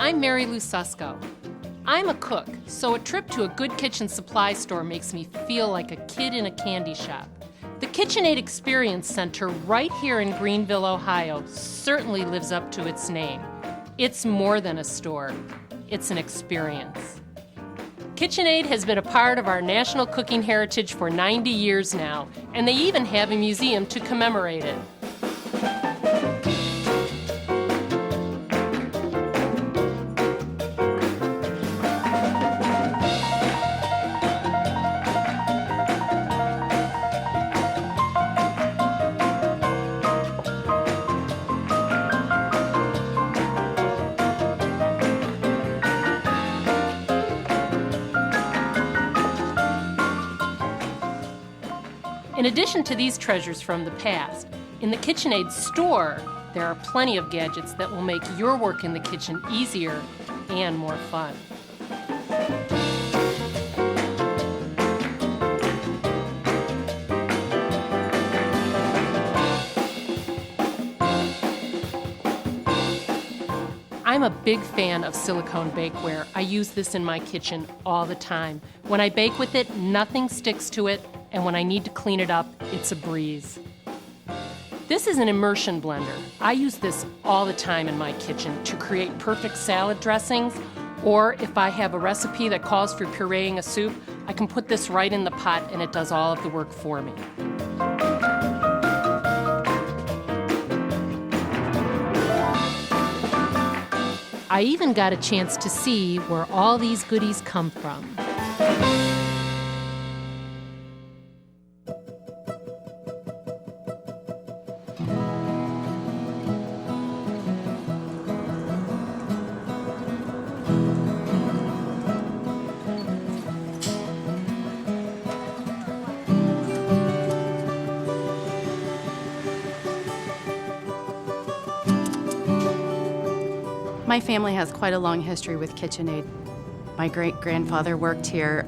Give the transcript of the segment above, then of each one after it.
I'm Marilou Suszko. I'm a cook, so a trip to a good kitchen supply store makes me feel like a kid in a candy shop. The KitchenAid Experience Center right here in Greenville, Ohio certainly lives up to its name. It's more than a store, it's an experience. KitchenAid has been a part of our national cooking heritage for 90 years now, and they even have a museum to commemorate it. In addition to these treasures from the past, in the KitchenAid store, there are plenty of gadgets that will make your work in the kitchen easier and more fun. I'm a big fan of silicone bakeware. I use this in my kitchen all the time. When I bake with it, nothing sticks to it, and when I need to clean it up, it's a breeze. This is an immersion blender. I use this all the time in my kitchen to create perfect salad dressings, or if I have a recipe that calls for pureeing a soup, I can put this right in the pot and it does all of the work for me. I even got a chance to see where all these goodies come from. My family has quite a long history with KitchenAid. My great-grandfather worked here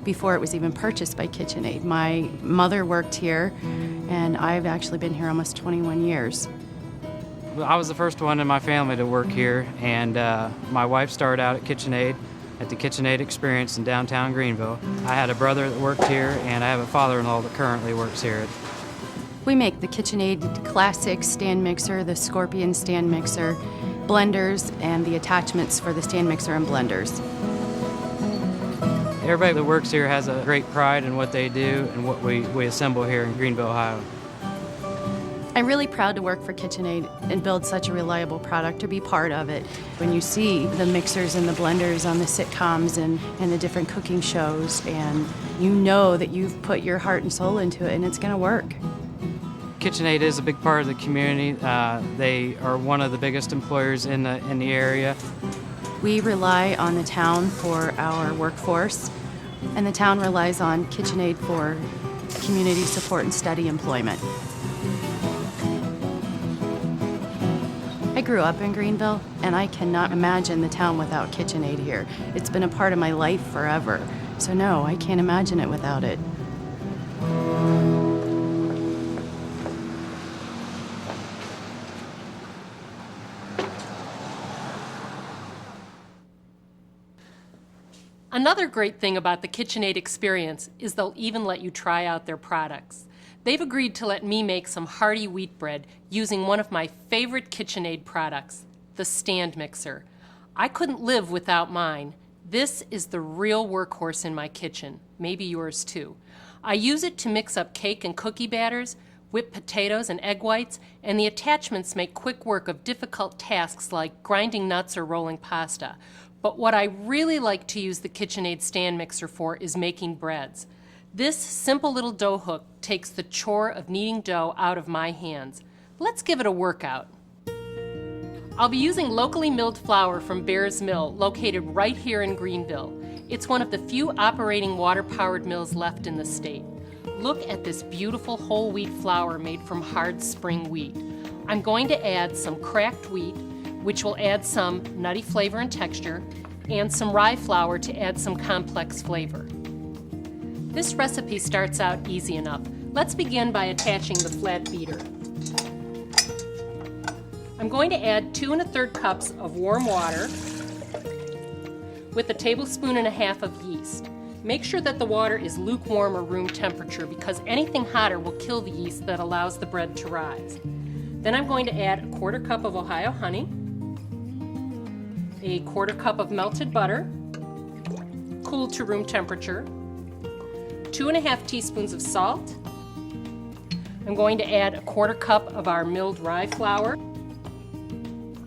before it was even purchased by KitchenAid. My mother worked here, and I've actually been here almost 21 years. I was the first one in my family to work here, and my wife started out at KitchenAid, at the KitchenAid Experience in downtown Greenville. I had a brother that worked here, and I have a father-in-law that currently works here. We make the KitchenAid Classic stand mixer, the Scorpion stand mixer, blenders, and the attachments for the stand mixer and blenders. Everybody that works here has a great pride in what they do and what we assemble here in Greenville, Ohio. I'm really proud to work for KitchenAid and build such a reliable product, to be part of it. When you see the mixers and the blenders on the sitcoms and the different cooking shows, and you know that you've put your heart and soul into it and it's gonna work. KitchenAid is a big part of the community. They are one of the biggest employers in the area. We rely on the town for our workforce, and the town relies on KitchenAid for community support and steady employment. I grew up in Greenville, and I cannot imagine the town without KitchenAid here. It's been a part of my life forever, so no, I can't imagine it without it. Another great thing about the KitchenAid Experience is they'll even let you try out their products. They've agreed to let me make some hearty wheat bread using one of my favorite KitchenAid products, the stand mixer. I couldn't live without mine. This is the real workhorse in my kitchen, maybe yours too. I use it to mix up cake and cookie batters, whip potatoes and egg whites, and the attachments make quick work of difficult tasks like grinding nuts or rolling pasta. But what I really like to use the KitchenAid stand mixer for is making breads. This simple little dough hook takes the chore of kneading dough out of my hands. Let's give it a workout. I'll be using locally milled flour from Bear's Mill, located right here in Greenville. It's one of the few operating water-powered mills left in the state. Look at this beautiful whole wheat flour made from hard spring wheat. I'm going to add some cracked wheat, which will add some nutty flavor and texture, and some rye flour to add some complex flavor. This recipe starts out easy enough. Let's begin by attaching the flat beater. I'm I'm going to add 2 1/3 cups of warm water with 1.5 tablespoons of yeast. Make sure that the water is lukewarm or room temperature because anything hotter will kill the yeast that allows the bread to rise. Then I'm going to add 1/4 cup of Ohio honey, 1/4 cup of melted butter, cooled to room temperature, 2 1/2 teaspoons of salt. I'm going to add 1/4 cup of our milled rye flour,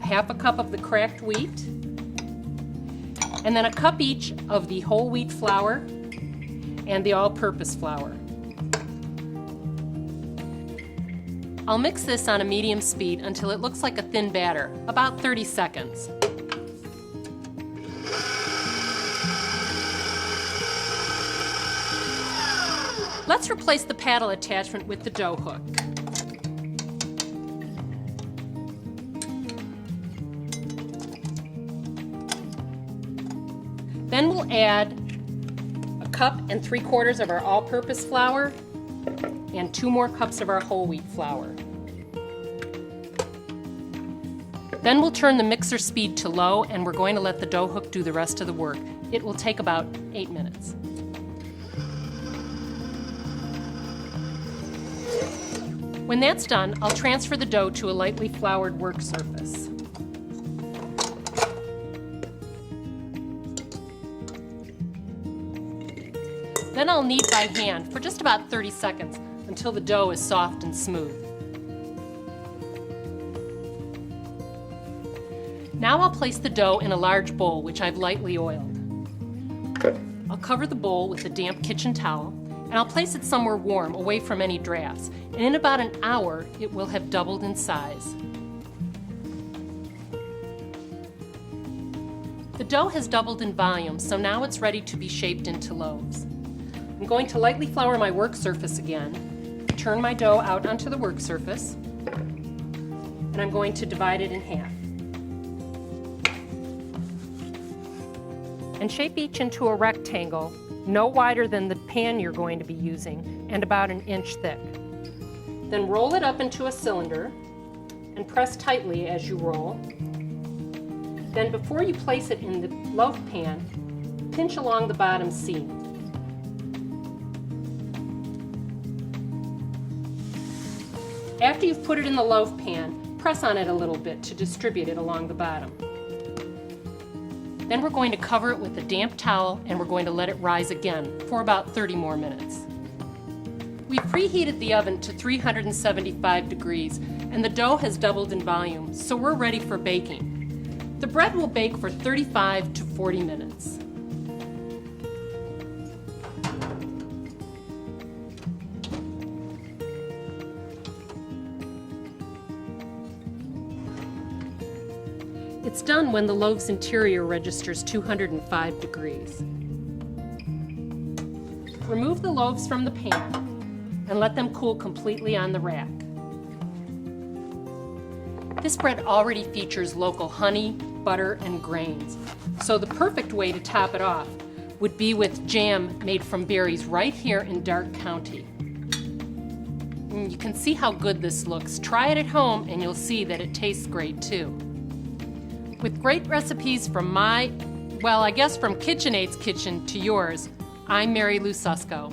1/2 cup of the cracked wheat, and then 1 cup each of the whole wheat flour and the all-purpose flour. I'll mix this on a medium speed until it looks like a thin batter, about 30 seconds. Let's replace the paddle attachment with the dough hook. Then we'll add 1 cup and 3/4 of our all-purpose flour and 2 more cups of our whole wheat flour. Then we'll turn the mixer speed to low and we're going to let the dough hook do the rest of the work. It will take about 8 minutes. When that's done, I'll transfer the dough to a lightly floured work surface. Then I'll knead by hand for just about 30 seconds until the dough is soft and smooth. Now I'll place the dough in a large bowl which I've lightly oiled. I'll cover the bowl with a damp kitchen towel and I'll place it somewhere warm away from any drafts. And in about an hour, it will have doubled in size. The dough has doubled in volume, so now it's ready to be shaped into loaves. I'm going to lightly flour my work surface again, turn my dough out onto the work surface, and I'm going to divide it in half. And shape each into a rectangle, no wider than the pan you're going to be using, and about 1 inch thick. Then roll it up into a cylinder and press tightly as you roll. Then before you place it in the loaf pan, pinch along the bottom seam. After you've put it in the loaf pan, press on it a little bit to distribute it along the bottom. Then we're going to cover it with a damp towel and we're going to let it rise again for about 30 more minutes. We've preheated the oven to 375 degrees and the dough has doubled in volume, so we're ready for baking. The bread will bake for 35 to 40 minutes. It's done when the loaf's interior registers 205 degrees. Remove the loaves from the pan and let them cool completely on the rack. This bread already features local honey, butter, and grains, so the perfect way to top it off would be with jam made from berries right here in Darke County. You can see how good this looks. Try it at home and you'll see that it tastes great too. With great recipes from from KitchenAid's kitchen to yours, I'm Marilou Suszko.